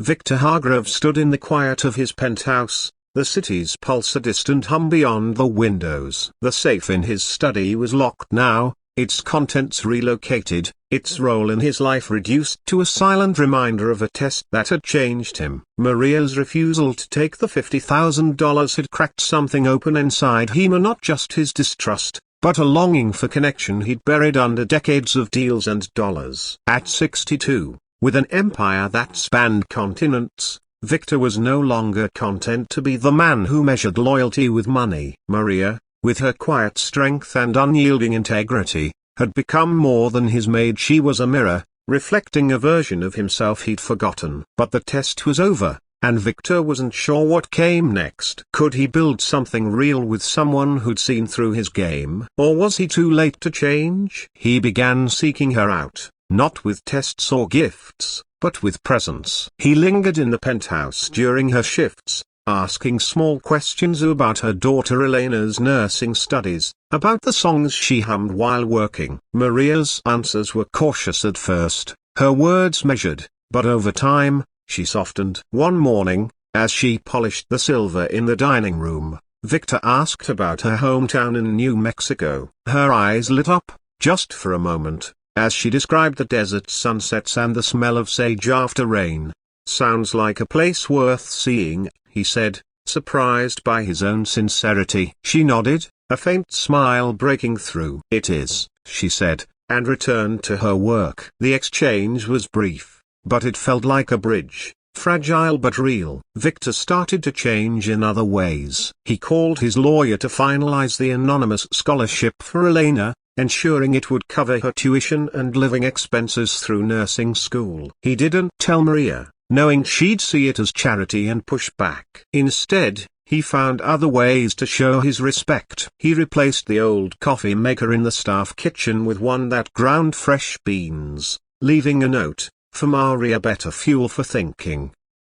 Victor Hargrave stood in the quiet of his penthouse, the city's pulse a distant hum beyond the windows. The safe in his study was locked now, its contents relocated, its role in his life reduced to a silent reminder of a test that had changed him. Maria's refusal to take the $50,000 had cracked something open inside him, not just his distrust, but a longing for connection he'd buried under decades of deals and dollars. At 62, with an empire that spanned continents, Victor was no longer content to be the man who measured loyalty with money. Maria, with her quiet strength and unyielding integrity, had become more than his maid. She was a mirror, reflecting a version of himself he'd forgotten. But the test was over, and Victor wasn't sure what came next. Could he build something real with someone who'd seen through his game? Or was he too late to change? He began seeking her out, not with tests or gifts, but with presence. He lingered in the penthouse during her shifts, asking small questions about her daughter Elena's nursing studies, about the songs she hummed while working. Maria's answers were cautious at first, her words measured, but over time, she softened. One morning, as she polished the silver in the dining room, Victor asked about her hometown in New Mexico. Her eyes lit up, just for a moment, as she described the desert sunsets and the smell of sage after rain. "Sounds like a place worth seeing," he said, surprised by his own sincerity. She nodded, a faint smile breaking through. "It is," she said, and returned to her work. The exchange was brief, but it felt like a bridge, fragile but real. Victor started to change in other ways. He called his lawyer to finalize the anonymous scholarship for Elena, ensuring it would cover her tuition and living expenses through nursing school. He didn't tell Maria, knowing she'd see it as charity and push back. Instead, he found other ways to show his respect. He replaced the old coffee maker in the staff kitchen with one that ground fresh beans, leaving a note, "For Maria, better fuel for thinking."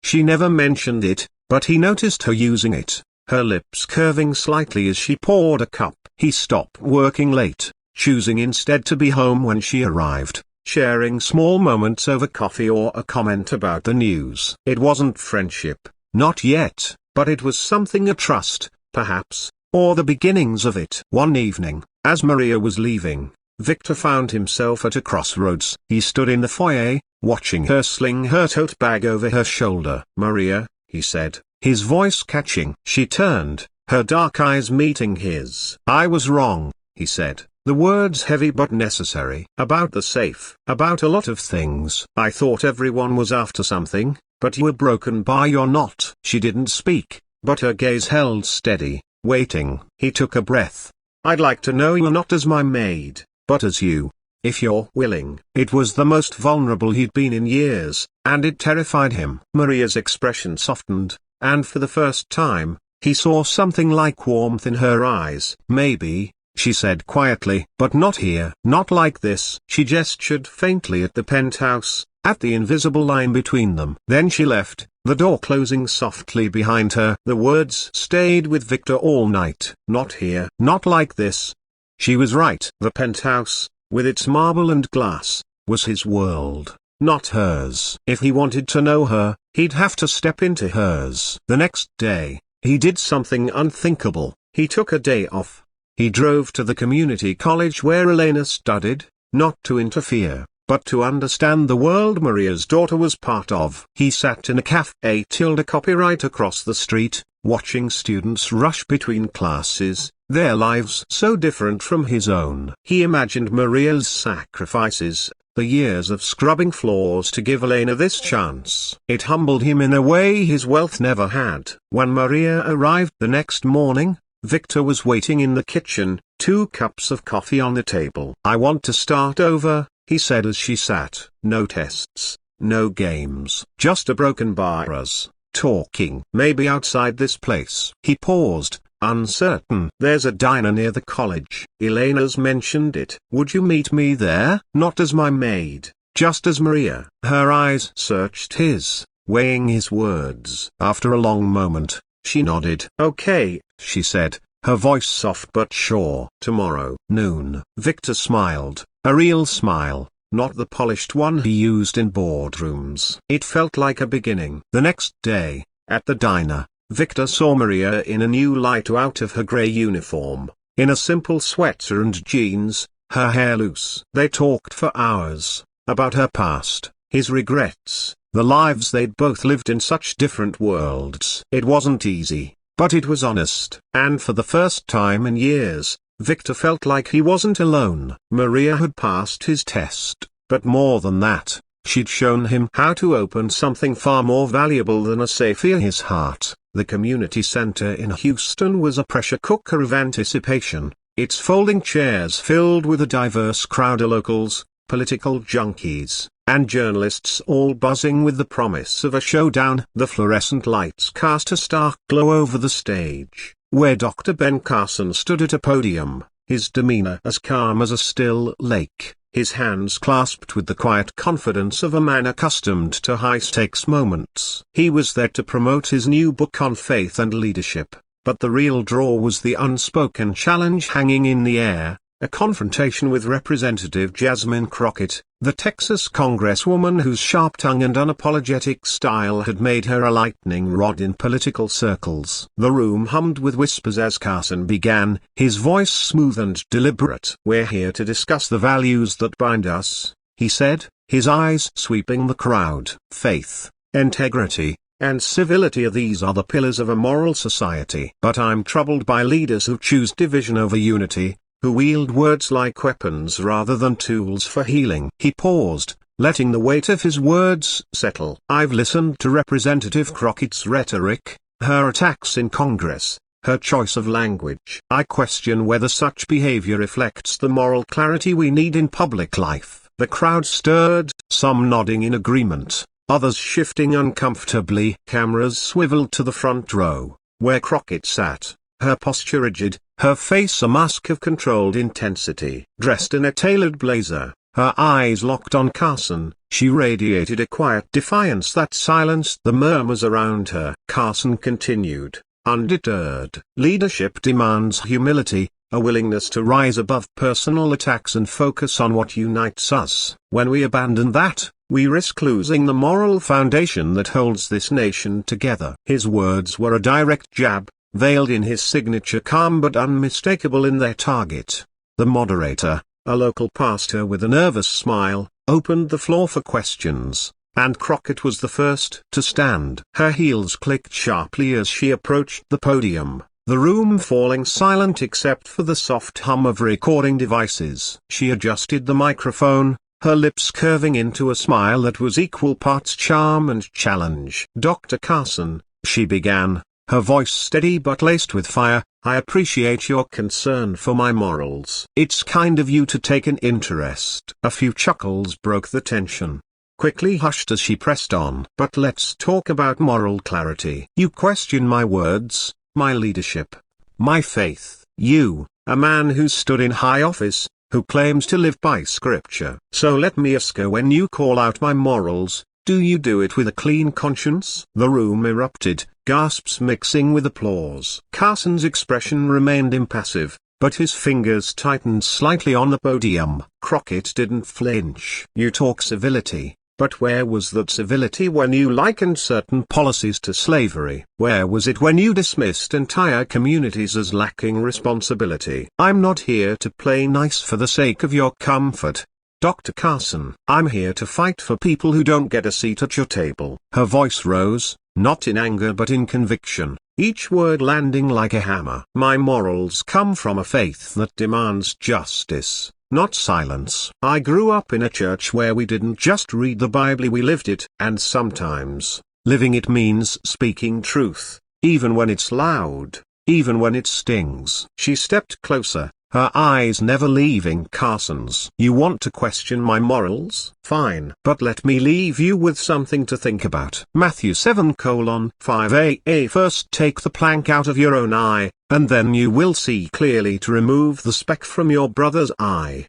She never mentioned it, but he noticed her using it, her lips curving slightly as she poured a cup. He stopped working late, choosing instead to be home when she arrived, sharing small moments over coffee or a comment about the news. It wasn't friendship, not yet, but it was something, a trust, perhaps, or the beginnings of it. One evening, as Maria was leaving, Victor found himself at a crossroads. He stood in the foyer, watching her sling her tote bag over her shoulder. "Maria," he said, his voice catching. She turned, her dark eyes meeting his. "I was wrong," he said, the words heavy but necessary. "About the safe, about a lot of things. I thought everyone was after something, but you were broken by your knot." She didn't speak, but her gaze held steady, waiting. He took a breath. "I'd like to know you not as my maid, but as you, if you're willing." It was the most vulnerable he'd been in years, and it terrified him. Maria's expression softened, and for the first time, he saw something like warmth in her eyes. "Maybe," she said quietly, "but not here. Not like this." She gestured faintly at the penthouse, at the invisible line between them. Then she left, the door closing softly behind her. The words stayed with Victor all night. Not here. Not like this. She was right. The penthouse, with its marble and glass, was his world, not hers. If he wanted to know her, he'd have to step into hers. The next day, he did something unthinkable. He took a day off. He drove to the community college where Elena studied, not to interfere, but to understand the world Maria's daughter was part of. He sat in a cafe tilde copyright across the street, watching students rush between classes, their lives so different from his own. He imagined Maria's sacrifices, the years of scrubbing floors to give Elena this chance. It humbled him in a way his wealth never had. When Maria arrived the next morning, Victor was waiting in the kitchen, 2 cups of coffee on the table. "I want to start over," he said as she sat. "No tests, no games, just a broken bar, us talking. Maybe outside this place." He paused, uncertain. "There's a diner near the college. Elena's mentioned it. Would you meet me there? Not as my maid, just as Maria." Her eyes searched his, weighing his words. After a long moment, she nodded. "Okay," she said, her voice soft but sure. "Tomorrow noon." Victor smiled, a real smile, not the polished one he used in boardrooms. It felt like a beginning. The next day, at the diner, Victor saw Maria in a new light out of her grey uniform, in a simple sweater and jeans, her hair loose. They talked for hours, about her past, his regrets, the lives they'd both lived in such different worlds. It wasn't easy, but it was honest. And for the first time in years, Victor felt like he wasn't alone. Maria had passed his test, but more than that, she'd shown him how to open something far more valuable than a safe in his heart. The community center in Houston was a pressure cooker of anticipation, its folding chairs filled with a diverse crowd of locals, political junkies, and journalists all buzzing with the promise of a showdown. The fluorescent lights cast a stark glow over the stage, where Dr. Ben Carson stood at a podium, his demeanor as calm as a still lake, his hands clasped with the quiet confidence of a man accustomed to high-stakes moments. He was there to promote his new book on faith and leadership, but the real draw was the unspoken challenge hanging in the air, a confrontation with Representative Jasmine Crockett, the Texas congresswoman whose sharp tongue and unapologetic style had made her a lightning rod in political circles. The room hummed with whispers as Carson began, his voice smooth and deliberate. "We're here to discuss the values that bind us," he said, his eyes sweeping the crowd. "Faith, integrity, and civility these are the pillars of a moral society. But I'm troubled by leaders who choose division over unity, who wield words like weapons rather than tools for healing." He paused, letting the weight of his words settle. "I've listened to Representative Crockett's rhetoric, her attacks in Congress, her choice of language. I question whether such behavior reflects the moral clarity we need in public life." The crowd stirred, some nodding in agreement, others shifting uncomfortably. Cameras swiveled to the front row, where Crockett sat, her posture rigid, her face a mask of controlled intensity. Dressed in a tailored blazer, her eyes locked on Carson, she radiated a quiet defiance that silenced the murmurs around her. Carson continued, undeterred. "Leadership demands humility, a willingness to rise above personal attacks and focus on what unites us. When we abandon that, we risk losing the moral foundation that holds this nation together." His words were a direct jab, veiled in his signature calm but unmistakable in their target. The moderator, a local pastor with a nervous smile, opened the floor for questions, and Crockett was the first to stand. Her heels clicked sharply as she approached the podium, the room falling silent except for the soft hum of recording devices. She adjusted the microphone, her lips curving into a smile that was equal parts charm and challenge. "Dr. Carson," she began, her voice steady but laced with fire, "I appreciate your concern for my morals. It's kind of you to take an interest." A few chuckles broke the tension, quickly hushed as she pressed on. "But let's talk about moral clarity. You question my words, my leadership, my faith. You, a man who stood in high office, who claims to live by scripture. So let me ask you, when you call out my morals, do you do it with a clean conscience?" The room erupted, gasps mixing with applause. Carson's expression remained impassive, but his fingers tightened slightly on the podium. Crockett didn't flinch. "You talk civility, but where was that civility when you likened certain policies to slavery? Where was it when you dismissed entire communities as lacking responsibility?" "I'm not here to play nice for the sake of your comfort, Dr. Carson. I'm here to fight for people who don't get a seat at your table." Her voice rose, not in anger but in conviction, each word landing like a hammer. "My morals come from a faith that demands justice, not silence. I grew up in a church where we didn't just read the Bible, we lived it. And sometimes, living it means speaking truth, even when it's loud, even when it stings." She stepped closer, her eyes never leaving Carson's. "You want to question my morals? Fine. But let me leave you with something to think about. Matthew 7:5a. First take the plank out of your own eye, and then you will see clearly to remove the speck from your brother's eye.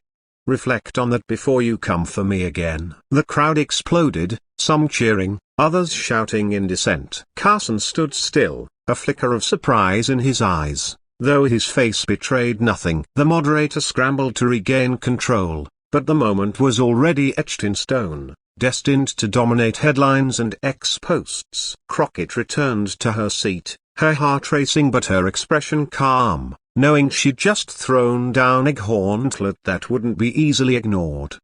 Reflect on that before you come for me again." The crowd exploded, some cheering, others shouting in dissent. Carson stood still, a flicker of surprise in his eyes, though his face betrayed nothing. The moderator scrambled to regain control, but the moment was already etched in stone, destined to dominate headlines and X posts. Crockett returned to her seat, her heart racing but her expression calm, knowing she'd just thrown down a gauntlet that wouldn't be easily ignored.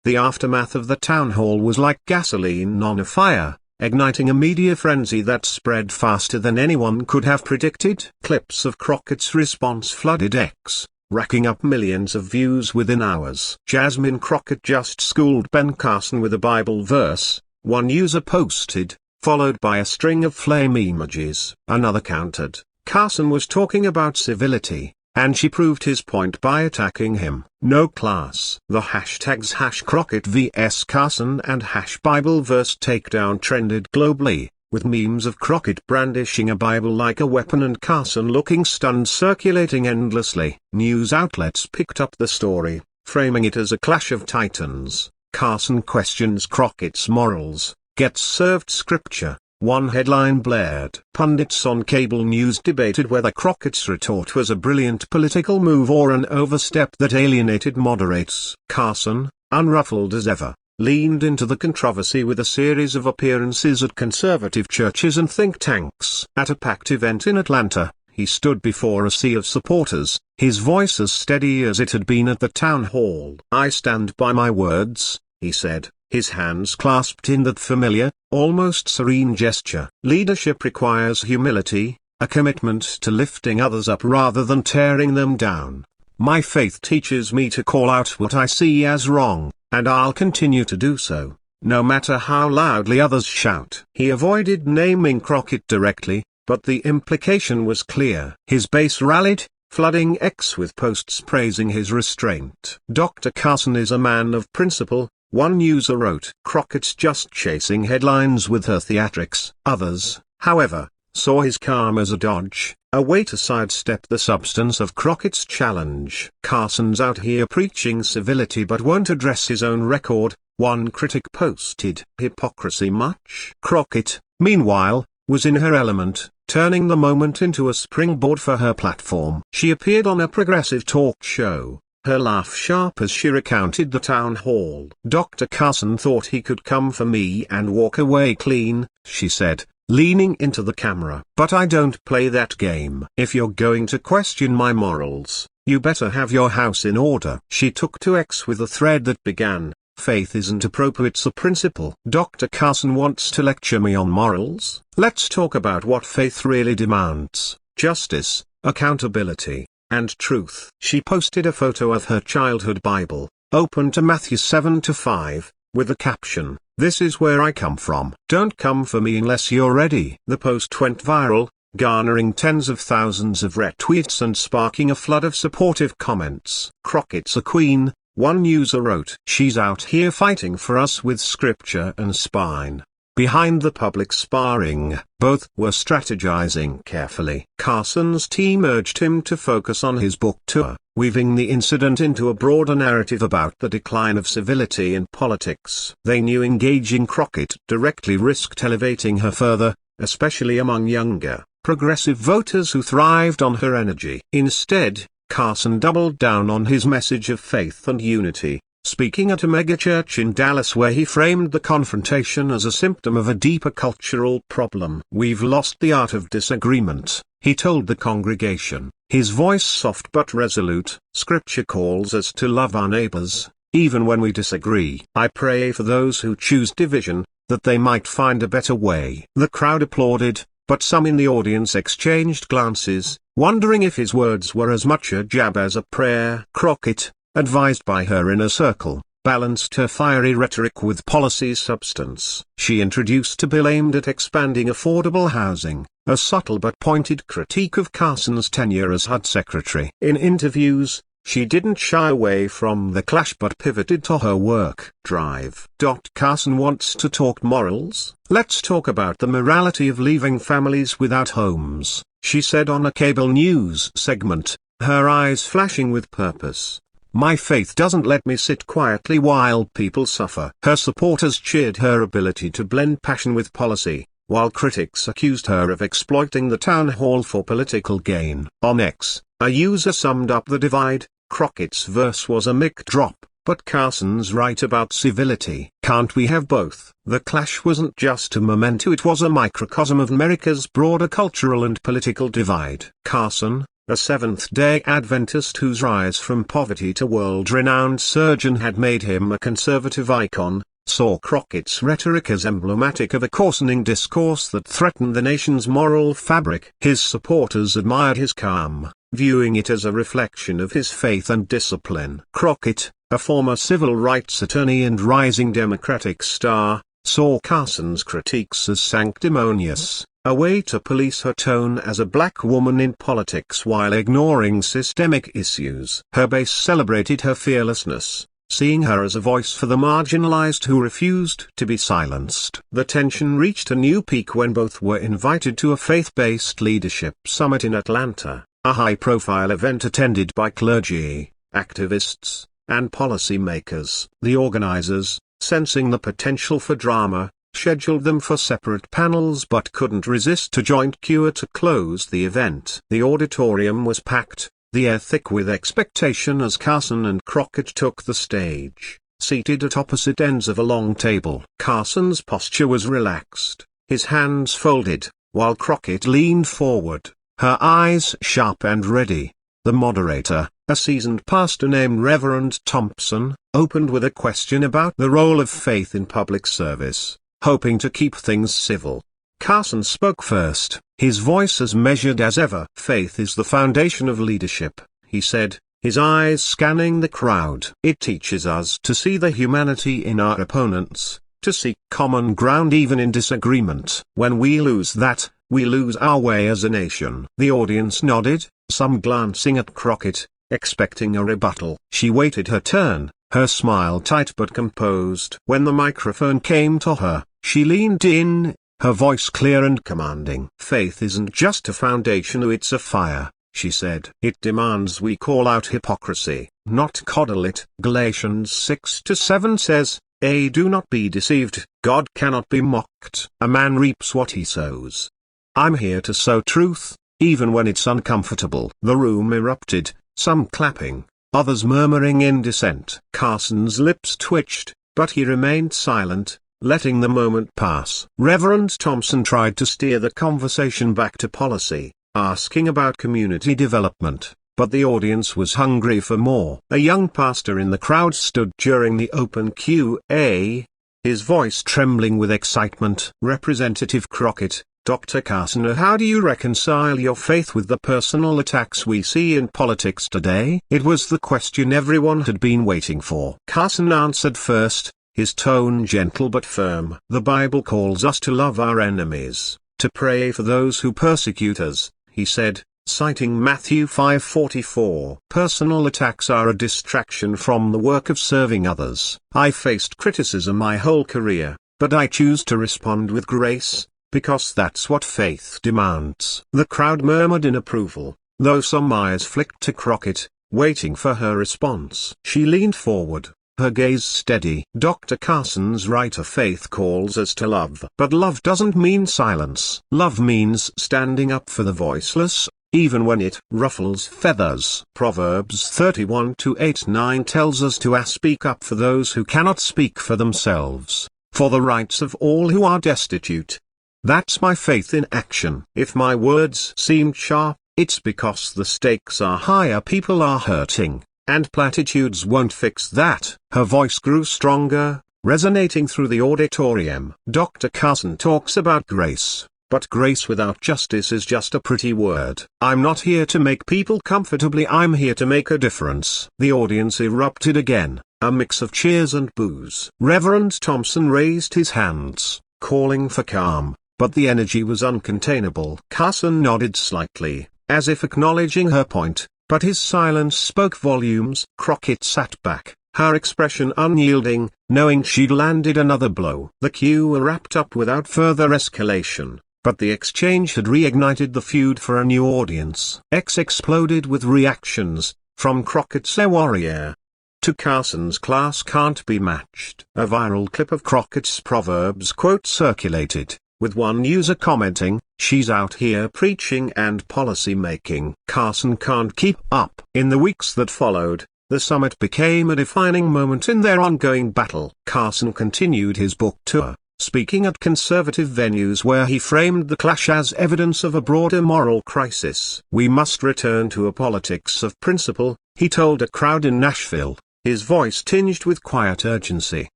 The aftermath of the town hall was like gasoline on a fire, igniting a media frenzy that spread faster than anyone could have predicted. Clips of Crockett's response flooded X, racking up millions of views within hours. Jasmine Crockett just schooled Ben Carson with a Bible verse, one user posted, followed by a string of flame emojis. Another countered, Carson was talking about civility, and she proved his point by attacking him. No class. The hashtags #Crockett vs Carson and #Bible verse takedown trended globally, with memes of Crockett brandishing a Bible like a weapon and Carson looking stunned circulating endlessly. News outlets picked up the story, framing it as a clash of titans. Carson questions Crockett's morals, gets served scripture. One headline blared. Pundits on cable news debated whether Crockett's retort was a brilliant political move or an overstep that alienated moderates. Carson, unruffled as ever, leaned into the controversy with a series of appearances at conservative churches and think tanks. At a packed event in Atlanta, he stood before a sea of supporters, his voice as steady as it had been at the town hall. "I stand by my words," he said, his hands clasped in that familiar, almost serene gesture. Leadership requires humility, a commitment to lifting others up rather than tearing them down. "My faith teaches me to call out what I see as wrong, and I'll continue to do so, no matter how loudly others shout." He avoided naming Crockett directly, but the implication was clear. His base rallied, flooding X with posts praising his restraint. "Dr. Carson is a man of principle," one user wrote. "Crockett's just chasing headlines with her theatrics." Others, however, saw his calm as a dodge, a way to sidestep the substance of Crockett's challenge. "Carson's out here preaching civility but won't address his own record," one critic posted. "Hypocrisy much?" Crockett, meanwhile, was in her element, turning the moment into a springboard for her platform. She appeared on a progressive talk show, her laugh sharp as she recounted the town hall. "Dr. Carson thought he could come for me and walk away clean," she said, leaning into the camera. "But I don't play that game. If you're going to question my morals, you better have your house in order." She took to X with a thread that began, "Faith isn't appropriate, it's a principle." "Dr. Carson wants to lecture me on morals? Let's talk about what faith really demands: justice, accountability, and truth." She posted a photo of her childhood Bible, open to Matthew 7-5, with the caption, "This is where I come from. Don't come for me unless you're ready." The post went viral, garnering tens of thousands of retweets and sparking a flood of supportive comments. "Crockett's a queen," one user wrote. "She's out here fighting for us with scripture and spine." Behind the public sparring, both were strategizing carefully. Carson's team urged him to focus on his book tour, weaving the incident into a broader narrative about the decline of civility in politics. They knew engaging Crockett directly risked elevating her further, especially among younger, progressive voters who thrived on her energy. Instead, Carson doubled down on his message of faith and unity, speaking at a megachurch in Dallas where he framed the confrontation as a symptom of a deeper cultural problem. "We've lost the art of disagreement," he told the congregation, his voice soft but resolute. "Scripture calls us to love our neighbors, even when we disagree. I pray for those who choose division, that they might find a better way." The crowd applauded, but some in the audience exchanged glances, wondering if his words were as much a jab as a prayer. Crockett, advised by her inner circle, balanced her fiery rhetoric with policy substance. She introduced a bill aimed at expanding affordable housing, a subtle but pointed critique of Carson's tenure as HUD secretary. In interviews, she didn't shy away from the clash but pivoted to her work drive. "Carson wants to talk morals? Let's talk about the morality of leaving families without homes," she said on a cable news segment, her eyes flashing with purpose. "My faith doesn't let me sit quietly while people suffer." Her supporters cheered her ability to blend passion with policy, while critics accused her of exploiting the town hall for political gain. On X, a user summed up the divide: "Crockett's verse was a mic drop, but Carson's right about civility. Can't we have both? The clash wasn't just a memento, it was a microcosm of America's broader cultural and political divide. Carson, a Seventh-day Adventist whose rise from poverty to world-renowned surgeon had made him a conservative icon, saw Crockett's rhetoric as emblematic of a coarsening discourse that threatened the nation's moral fabric. His supporters admired his calm, viewing it as a reflection of his faith and discipline. Crockett, a former civil rights attorney and rising Democratic star, saw Carson's critiques as sanctimonious, a way to police her tone as a black woman in politics while ignoring systemic issues. Her base celebrated her fearlessness, seeing her as a voice for the marginalized who refused to be silenced. The tension reached a new peak when both were invited to a faith-based leadership summit in Atlanta, a high-profile event attended by clergy, activists, and policymakers. The organizers, sensing the potential for drama, scheduled them for separate panels but couldn't resist a joint cure to close the event. The auditorium was packed, the air thick with expectation as Carson and Crockett took the stage, seated at opposite ends of a long table. Carson's posture was relaxed, his hands folded, while Crockett leaned forward, her eyes sharp and ready. The moderator, a seasoned pastor named Reverend Thompson, opened with a question about the role of faith in public service, hoping to keep things civil. Carson spoke first, his voice as measured as ever. "Faith is the foundation of leadership," he said, his eyes scanning the crowd. "It teaches us to see the humanity in our opponents, to seek common ground even in disagreement. When we lose that, we lose our way as a nation." The audience nodded, some glancing at Crockett, expecting a rebuttal. She waited her turn, her smile tight but composed. When the microphone came to her, she leaned in, her voice clear and commanding. "Faith isn't just a foundation, it's a fire," she said. "It demands we call out hypocrisy, not coddle it." Galatians 6-7 says, "Do not be deceived, God cannot be mocked. A man reaps what he sows." I'm here to sow truth, even when it's uncomfortable. The room erupted, some clapping, others murmuring in dissent. Carson's lips twitched, but he remained silent, letting the moment pass. Reverend Thompson tried to steer the conversation back to policy, asking about community development, but the audience was hungry for more. A young pastor in the crowd stood during the open Q&A, his voice trembling with excitement. "Representative Crockett, Dr. Carson, how do you reconcile your faith with the personal attacks we see in politics today?" It was the question everyone had been waiting for. Carson answered first, his tone gentle but firm. "The Bible calls us to love our enemies, to pray for those who persecute us," he said, citing Matthew 5:44. "Personal attacks are a distraction from the work of serving others. I faced criticism my whole career, but I choose to respond with grace, because that's what faith demands." The crowd murmured in approval, though some eyes flicked to Crockett, waiting for her response. She leaned forward, her gaze steady. "Dr. Carson's right, a faith calls us to love. But love doesn't mean silence. Love means standing up for the voiceless, even when it ruffles feathers." Proverbs 31:8-9 tells us to speak up for those who cannot speak for themselves, for the rights of all who are destitute. That's my faith in action. If my words seemed sharp, it's because the stakes are higher, people are hurting, and platitudes won't fix that. Her voice grew stronger, resonating through the auditorium. "Dr. Carson talks about grace, but grace without justice is just a pretty word. I'm not here to make people comfortably, I'm here to make a difference." The audience erupted again, a mix of cheers and boos. Reverend Thompson raised his hands, calling for calm, but the energy was uncontainable. Carson nodded slightly, as if acknowledging her point, but his silence spoke volumes. Crockett sat back, her expression unyielding, knowing she'd landed another blow. The cue wrapped up without further escalation, but the exchange had reignited the feud for a new audience. X exploded with reactions, from Crockett's "A warrior" to Carson's "class can't be matched." A viral clip of Crockett's Proverbs quote circulated, with one user commenting, "She's out here preaching and policy making. Carson can't keep up." In the weeks that followed, The summit became a defining moment in their ongoing battle. Carson continued his book tour, speaking at conservative venues where he framed the clash as evidence of a broader moral crisis. "We must return to a politics of principle," he told a crowd in Nashville, his voice tinged with quiet urgency.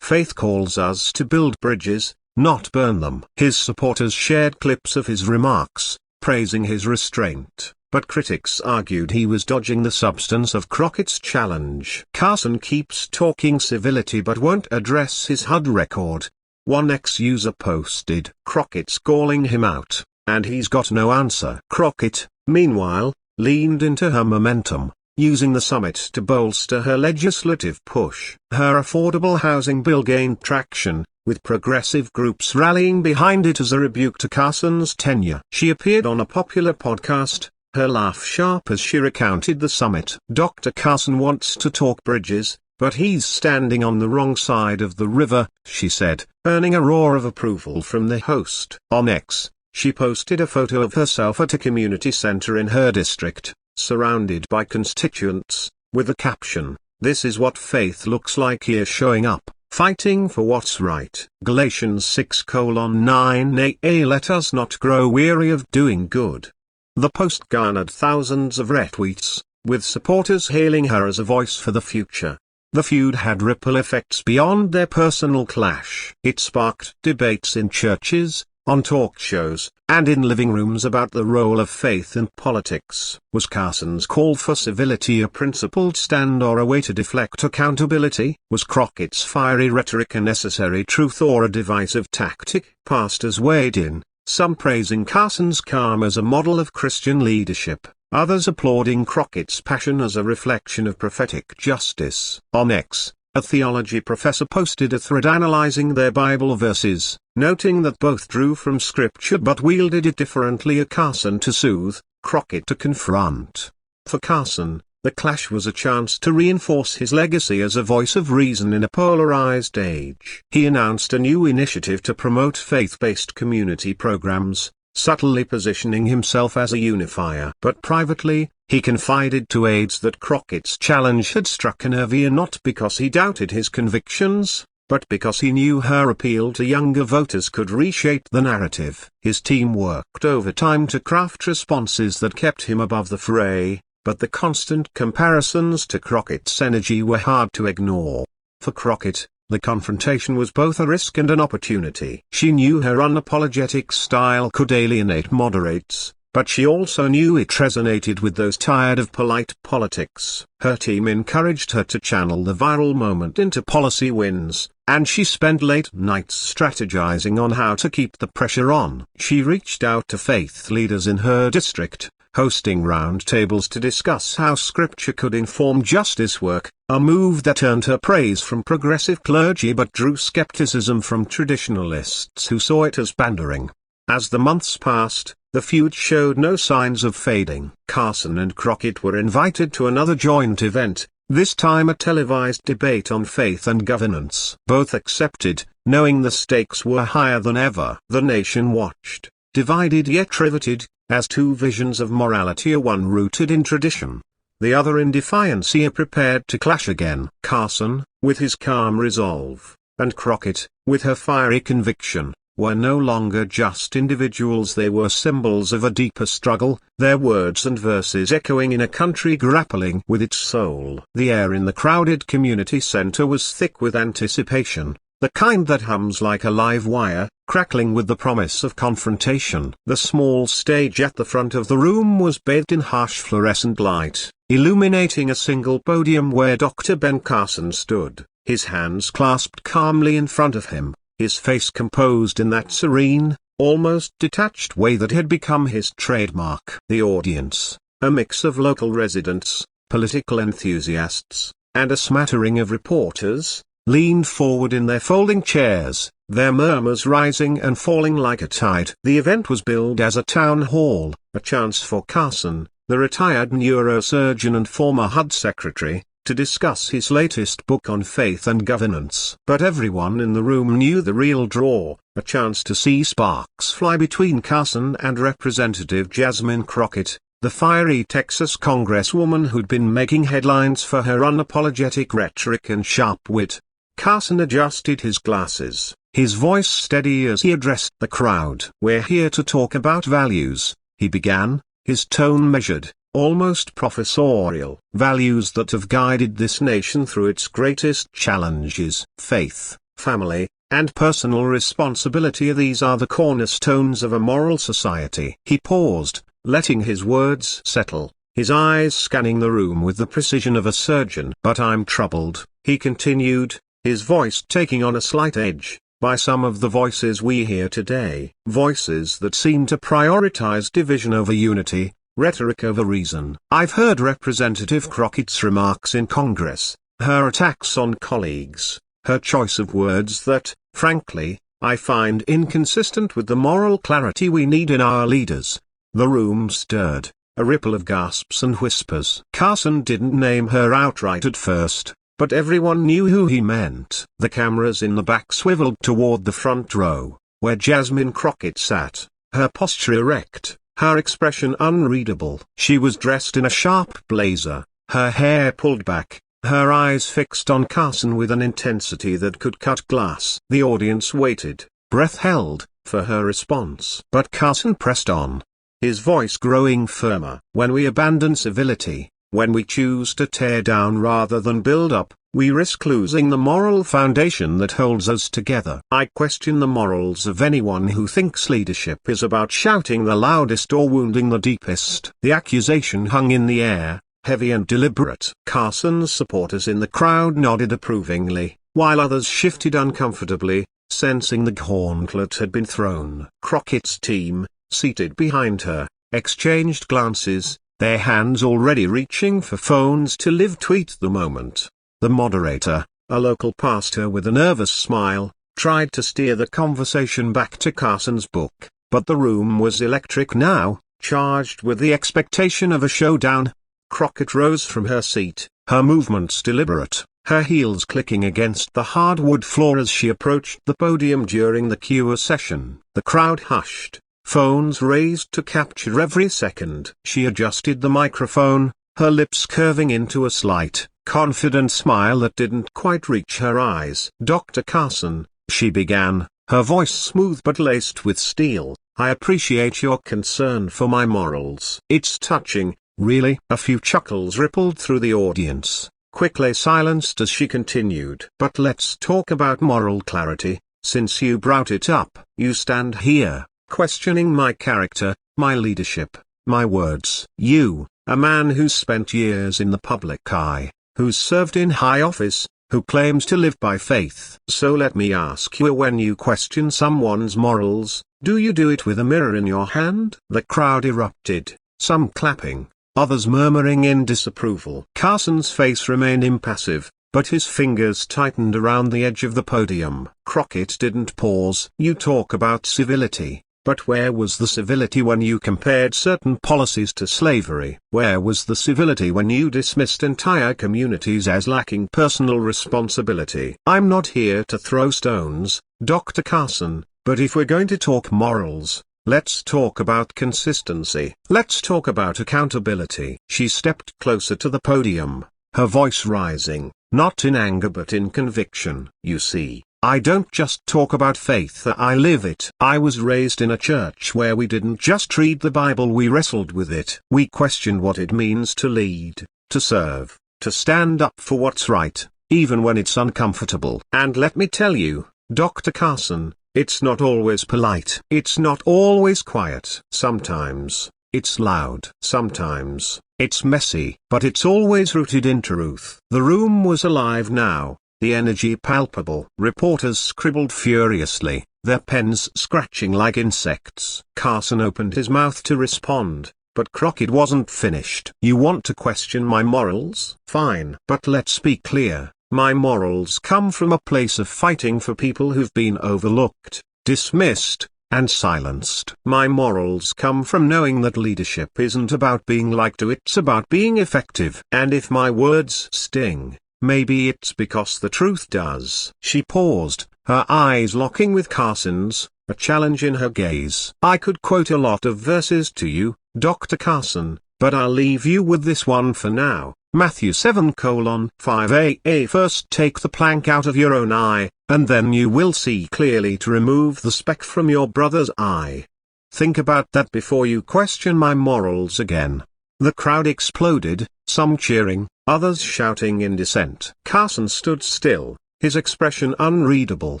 "Faith calls us to build bridges, not burn them." His supporters shared clips of his remarks, praising his restraint, but critics argued he was dodging the substance of Crockett's challenge. Carson keeps talking civility but won't address his HUD record. One ex-user posted, "Crockett's calling him out, and he's got no answer." Crockett, meanwhile, leaned into her momentum, using the summit to bolster her legislative push. Her affordable housing bill gained traction, with progressive groups rallying behind it as a rebuke to Carson's tenure. She appeared on a popular podcast, her laugh sharp as she recounted the summit. "Dr. Carson wants to talk bridges, but he's standing on the wrong side of the river," she said, earning a roar of approval from the host. On X, she posted a photo of herself at a community center in her district, surrounded by constituents, with the caption, "This is what faith looks like here, showing up, fighting for what's right." Galatians 6:9a "Let us not grow weary of doing good." The post garnered thousands of retweets, with supporters hailing her as a voice for the future. The feud had ripple effects beyond their personal clash. It sparked debates in churches, on talk shows, and in living rooms about the role of faith in politics. Was Carson's call for civility a principled stand or a way to deflect accountability? Was Crockett's fiery rhetoric a necessary truth or a divisive tactic? Pastors weighed in, some praising Carson's calm as a model of Christian leadership, others applauding Crockett's passion as a reflection of prophetic justice. On X, a theology professor posted a thread analyzing their Bible verses, noting that both drew from Scripture but wielded it differently. Carson to soothe, Crockett to confront. For Carson, the clash was a chance to reinforce his legacy as a voice of reason in a polarized age. He announced a new initiative to promote faith-based community programs, subtly positioning himself as a unifier. But privately, he confided to aides that Crockett's challenge had struck a nerve not because he doubted his convictions, but because he knew her appeal to younger voters could reshape the narrative. His team worked overtime to craft responses that kept him above the fray, but the constant comparisons to Crockett's energy were hard to ignore. For Crockett, the confrontation was both a risk and an opportunity. She knew her unapologetic style could alienate moderates, but she also knew it resonated with those tired of polite politics. Her team encouraged her to channel the viral moment into policy wins, and she spent late nights strategizing on how to keep the pressure on. She reached out to faith leaders in her district, hosting roundtables to discuss how Scripture could inform justice work, a move that earned her praise from progressive clergy but drew skepticism from traditionalists who saw it as pandering. As the months passed, the feud showed no signs of fading. Carson and Crockett were invited to another joint event, this time a televised debate on faith and governance. Both accepted, knowing the stakes were higher than ever. The nation watched, divided yet riveted, as two visions of morality, one rooted in tradition, the other in defiance, prepared to clash again. Carson, with his calm resolve, and Crockett, with her fiery conviction, were no longer just individuals, they were symbols of a deeper struggle, their words and verses echoing in a country grappling with its soul. The air in the crowded community center was thick with anticipation, the kind that hums like a live wire, crackling with the promise of confrontation. The small stage at the front of the room was bathed in harsh fluorescent light, illuminating a single podium where Dr. Ben Carson stood, his hands clasped calmly in front of him, his face composed in that serene, almost detached way that had become his trademark. The audience, a mix of local residents, political enthusiasts, and a smattering of reporters, leaned forward in their folding chairs, their murmurs rising and falling like a tide. The event was billed as a town hall, a chance for Carson, the retired neurosurgeon and former HUD secretary, to discuss his latest book on faith and governance. But everyone in the room knew the real draw, a chance to see sparks fly between Carson and Representative Jasmine Crockett, the fiery Texas congresswoman who'd been making headlines for her unapologetic rhetoric and sharp wit. Carson adjusted his glasses, his voice steady as he addressed the crowd. "We're here to talk about values," he began, his tone measured, almost professorial. "Values that have guided this nation through its greatest challenges. Faith, family, and personal responsibility. These are the cornerstones of a moral society." He paused, letting his words settle, his eyes scanning the room with the precision of a surgeon. "But I'm troubled," he continued, his voice taking on a slight edge, "by some of the voices we hear today. Voices that seem to prioritize division over unity, rhetoric over reason. I've heard Representative Crockett's remarks in Congress, her attacks on colleagues, her choice of words that, frankly, I find inconsistent with the moral clarity we need in our leaders." The room stirred, a ripple of gasps and whispers. Carson didn't name her outright at first, but everyone knew who he meant. The cameras in the back swiveled toward the front row, where Jasmine Crockett sat, her posture erect, her expression unreadable. She was dressed in a sharp blazer, her hair pulled back, her eyes fixed on Carson with an intensity that could cut glass. The audience waited, breath held, for her response. But Carson pressed on, his voice growing firmer. "When we abandon civility, when we choose to tear down rather than build up, we risk losing the moral foundation that holds us together. I question the morals of anyone who thinks leadership is about shouting the loudest or wounding the deepest." The accusation hung in the air, heavy and deliberate. Carson's supporters in the crowd nodded approvingly, while others shifted uncomfortably, sensing the gauntlet had been thrown. Crockett's team, seated behind her, exchanged glances, their hands already reaching for phones to live tweet the moment. The moderator, a local pastor with a nervous smile, tried to steer the conversation back to Carson's book, but the room was electric now, charged with the expectation of a showdown. Crockett rose from her seat, her movements deliberate, her heels clicking against the hardwood floor as she approached the podium during the Q&A session. The crowd hushed, phones raised to capture every second. She adjusted the microphone, her lips curving into a slight, confident smile that didn't quite reach her eyes. "Dr. Carson," she began, her voice smooth but laced with steel, "I appreciate your concern for my morals. It's touching, really." A few chuckles rippled through the audience, quickly silenced as she continued. "But let's talk about moral clarity, since you brought it up. You stand here, questioning my character, my leadership, my words. You, a man who's spent years in the public eye, who's served in high office, who claims to live by faith. So let me ask you, when you question someone's morals, do you do it with a mirror in your hand?" The crowd erupted, some clapping, others murmuring in disapproval. Carson's face remained impassive, but his fingers tightened around the edge of the podium. Crockett didn't pause. "You talk about civility. But where was the civility when you compared certain policies to slavery? Where was the civility when you dismissed entire communities as lacking personal responsibility?" "I'm not here to throw stones, Dr. Carson, but if we're going to talk morals, let's talk about consistency. Let's talk about accountability." She stepped closer to the podium, her voice rising, not in anger but in conviction. "You see, I don't just talk about faith, I live it. I was raised in a church where we didn't just read the Bible, we wrestled with it. We questioned what it means to lead, to serve, to stand up for what's right, even when it's uncomfortable. And let me tell you, Dr. Carson, it's not always polite. It's not always quiet. Sometimes, it's loud. Sometimes, it's messy. But it's always rooted in truth." The room was alive now, the energy palpable. Reporters scribbled furiously, their pens scratching like insects. Carson opened his mouth to respond, but Crockett wasn't finished. "You want to question my morals? Fine. But let's be clear, my morals come from a place of fighting for people who've been overlooked, dismissed, and silenced. My morals come from knowing that leadership isn't about being liked, it's about being effective. And if my words sting, maybe it's because the truth does." She paused, her eyes locking with Carson's, a challenge in her gaze. "I could quote a lot of verses to you, Dr. Carson, but I'll leave you with this one for now. Matthew 7:5a. First take the plank out of your own eye, and then you will see clearly to remove the speck from your brother's eye. Think about that before you question my morals again. The crowd exploded, some cheering, others shouting in dissent. Carson stood still, his expression unreadable,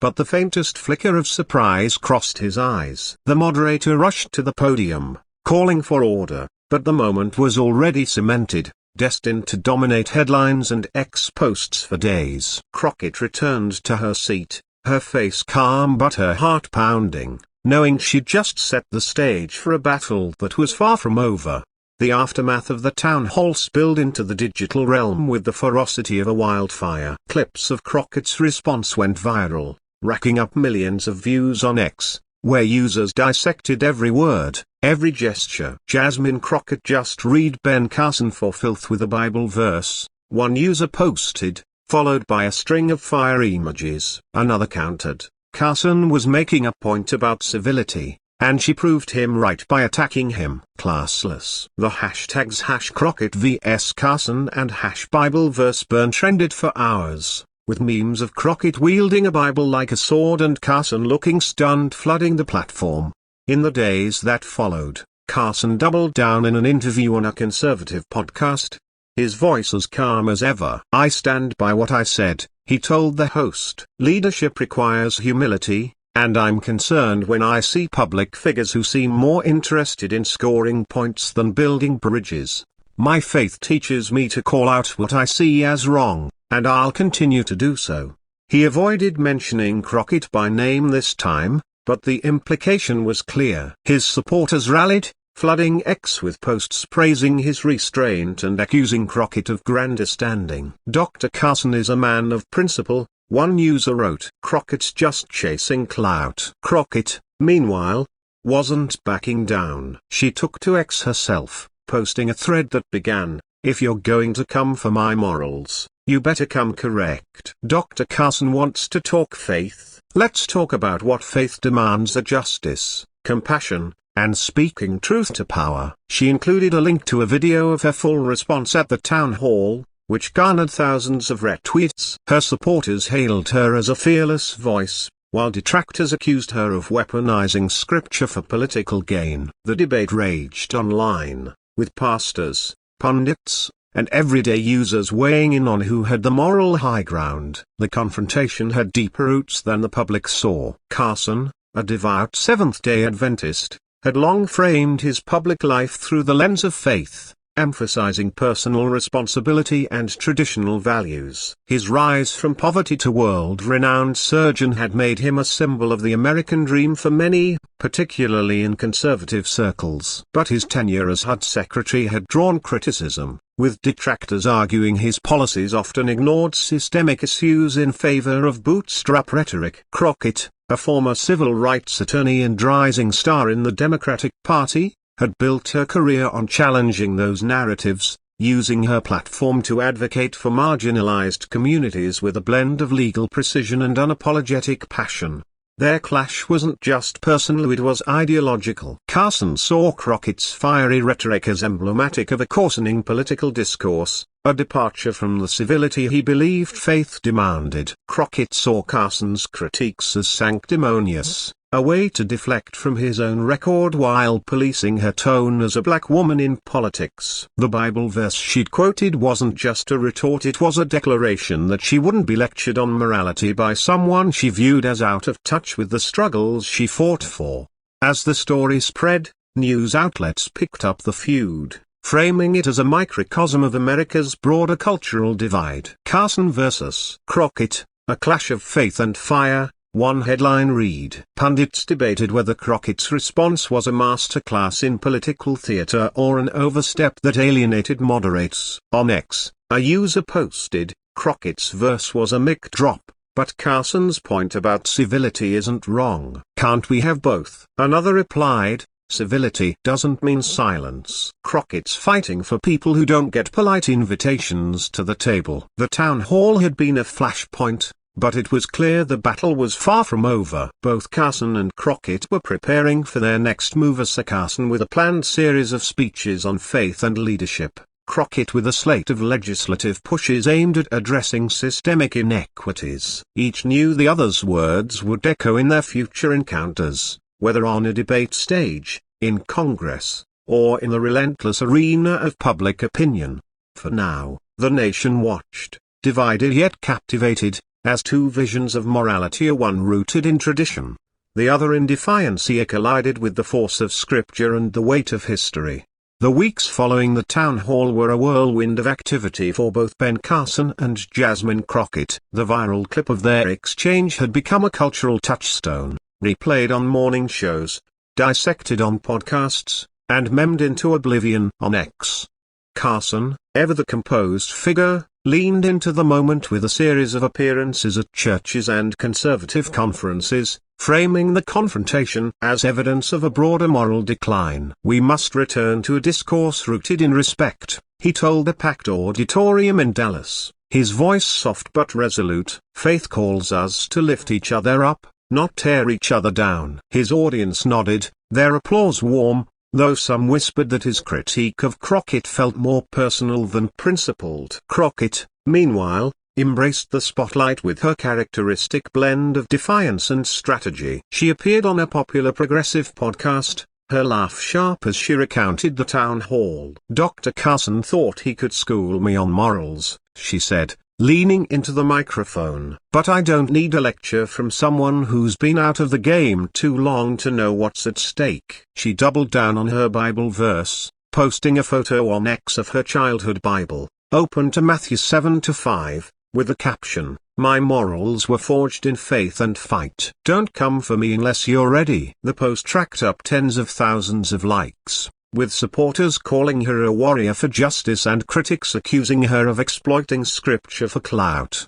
but the faintest flicker of surprise crossed his eyes. The moderator rushed to the podium, calling for order, but the moment was already cemented, destined to dominate headlines and X posts for days. Crockett returned to her seat, her face calm but her heart pounding, knowing she'd just set the stage for a battle that was far from over. The aftermath of the town hall spilled into the digital realm with the ferocity of a wildfire. Clips of Crockett's response went viral, racking up millions of views on X, where users dissected every word, every gesture. Jasmine Crockett just read Ben Carson for filth with a Bible verse, one user posted, followed by a string of fire emojis. Another countered, Carson was making a point about civility, and she proved him right by attacking him. Classless. The hashtags #Crockett vs Carson and #BibleVerseBurn trended for hours, with memes of Crockett wielding a Bible like a sword and Carson looking stunned flooding the platform. In the days that followed, Carson doubled down in an interview on a conservative podcast, his voice as calm as ever. "I stand by what I said," he told the host. "Leadership requires humility, and I'm concerned when I see public figures who seem more interested in scoring points than building bridges. My faith teaches me to call out what I see as wrong, and I'll continue to do so." He avoided mentioning Crockett by name this time, but the implication was clear. His supporters rallied, flooding X with posts praising his restraint and accusing Crockett of grandstanding. "Dr. Carson is a man of principle," one user wrote. "Crockett's just chasing clout." Crockett, meanwhile, wasn't backing down. She took to X herself, posting a thread that began, "If you're going to come for my morals, you better come correct." Dr. Carson wants to talk faith. Let's talk about what faith demands: justice, compassion, and speaking truth to power. She included a link to a video of her full response at the town hall, which garnered thousands of retweets. Her supporters hailed her as a fearless voice, while detractors accused her of weaponizing scripture for political gain. The debate raged online, with pastors, pundits, and everyday users weighing in on who had the moral high ground. The confrontation had deeper roots than the public saw. Carson, a devout Seventh-day Adventist, had long framed his public life through the lens of faith, emphasizing personal responsibility and traditional values. His rise from poverty to world-renowned surgeon had made him a symbol of the American dream for many, particularly in conservative circles. But his tenure as HUD secretary had drawn criticism, with detractors arguing his policies often ignored systemic issues in favor of bootstrap rhetoric. Crockett, a former civil rights attorney and rising star in the Democratic Party, had built her career on challenging those narratives, using her platform to advocate for marginalized communities with a blend of legal precision and unapologetic passion. Their clash wasn't just personal, it was ideological. Carson saw Crockett's fiery rhetoric as emblematic of a coarsening political discourse, a departure from the civility he believed faith demanded. Crockett saw Carson's critiques as sanctimonious, a way to deflect from his own record while policing her tone as a black woman in politics. The Bible verse she'd quoted wasn't just a retort, it was a declaration that she wouldn't be lectured on morality by someone she viewed as out of touch with the struggles she fought for. As the story spread, news outlets picked up the feud, framing it as a microcosm of America's broader cultural divide. Carson versus Crockett, a clash of faith and fire. One headline read: "Pundits debated whether Crockett's response was a masterclass in political theater or an overstep that alienated moderates." On X, a user posted, "Crockett's verse was a mic drop, but Carson's point about civility isn't wrong. Can't we have both?" Another replied, "Civility doesn't mean silence. Crockett's fighting for people who don't get polite invitations to the table." The town hall had been a flashpoint, but it was clear the battle was far from over. Both Carson and Crockett were preparing for their next move, as Carson with a planned series of speeches on faith and leadership, Crockett with a slate of legislative pushes aimed at addressing systemic inequities. Each knew the other's words would echo in their future encounters, whether on a debate stage, in Congress, or in the relentless arena of public opinion. For now, the nation watched, divided yet captivated, as two visions of morality, one rooted in tradition, the other in defiance, collided with the force of scripture and the weight of history. The weeks following the town hall were a whirlwind of activity for both Ben Carson and Jasmine Crockett. The viral clip of their exchange had become a cultural touchstone, replayed on morning shows, dissected on podcasts, and memed into oblivion on X. Carson, ever the composed figure, leaned into the moment with a series of appearances at churches and conservative conferences, framing the confrontation as evidence of a broader moral decline. "We must return to a discourse rooted in respect," he told a packed auditorium in Dallas, his voice soft but resolute. "Faith calls us to lift each other up, not tear each other down." His audience nodded, their applause warm, though some whispered that his critique of Crockett felt more personal than principled. Crockett, meanwhile, embraced the spotlight with her characteristic blend of defiance and strategy. She appeared on a popular progressive podcast, her laugh sharp as she recounted the town hall. "Dr. Carson thought he could school me on morals," she said, leaning into the microphone. "But I don't need a lecture from someone who's been out of the game too long to know what's at stake." She doubled down on her Bible verse, posting a photo on X of her childhood Bible, open to Matthew 7-5, with the caption, "My morals were forged in faith and fight. Don't come for me unless you're ready." The post racked up tens of thousands of likes, with supporters calling her a warrior for justice and critics accusing her of exploiting scripture for clout.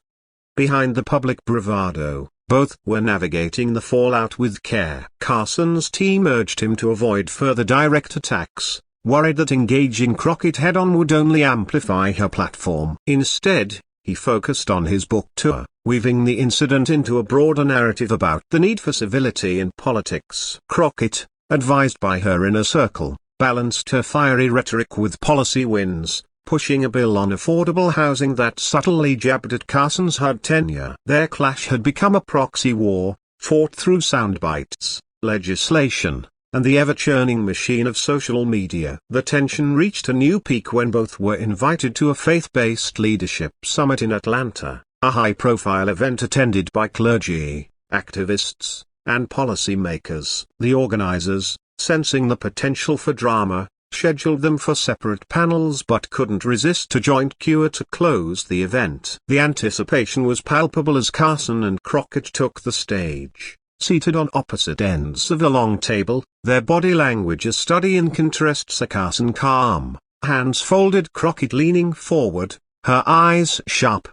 Behind the public bravado, both were navigating the fallout with care. Carson's team urged him to avoid further direct attacks, worried that engaging Crockett head-on would only amplify her platform. Instead, he focused on his book tour, weaving the incident into a broader narrative about the need for civility in politics. Crockett, advised by her inner circle, balanced her fiery rhetoric with policy wins, pushing a bill on affordable housing that subtly jabbed at Carson's HUD tenure. Their clash had become a proxy war, fought through soundbites, legislation, and the ever-churning machine of social media. The tension reached a new peak when both were invited to a faith-based leadership summit in Atlanta, a high-profile event attended by clergy, activists, and policymakers. The organizers, sensing the potential for drama, scheduled them for separate panels but couldn't resist a joint cue to close the event. The anticipation was palpable as Carson and Crockett took the stage, seated on opposite ends of a long table, their body language a study in contrast. Carson calm, hands folded, Crockett leaning forward, her eyes sharp.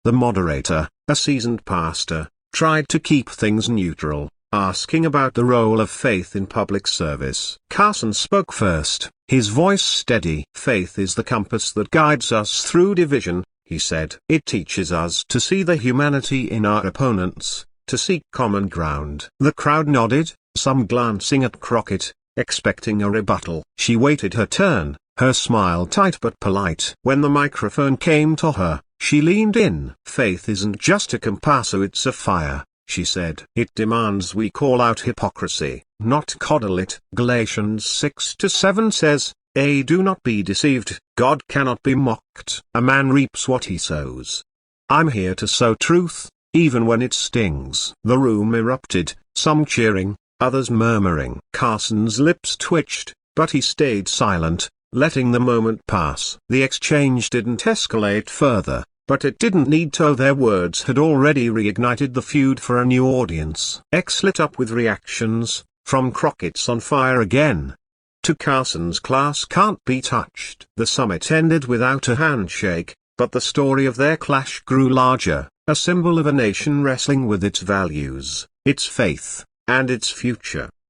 The moderator, a seasoned pastor, tried to keep things neutral, asking about the role of faith in public service. Carson spoke first, his voice steady. "Faith is the compass that guides us through division," he said. "It teaches us to see the humanity in our opponents, to seek common ground." The crowd nodded, some glancing at Crockett, expecting a rebuttal. She waited her turn, her smile tight but polite. When the microphone came to her, she leaned in. "Faith isn't just a compasso, it's a fire," she said. "It demands we call out hypocrisy, not coddle it." Galatians 6-7 says, "Do not be deceived, God cannot be mocked. A man reaps what he sows." I'm here to sow truth, even when it stings. The room erupted, some cheering, others murmuring. Carson's lips twitched, but he stayed silent, letting the moment pass. The exchange didn't escalate further, but it didn't need to. Their words had already reignited the feud for a new audience. X lit up with reactions, from Crockett's "on fire again" to Carson's "class can't be touched." The summit ended without a handshake, but the story of their clash grew larger, a symbol of a nation wrestling with its values, its faith, and its future.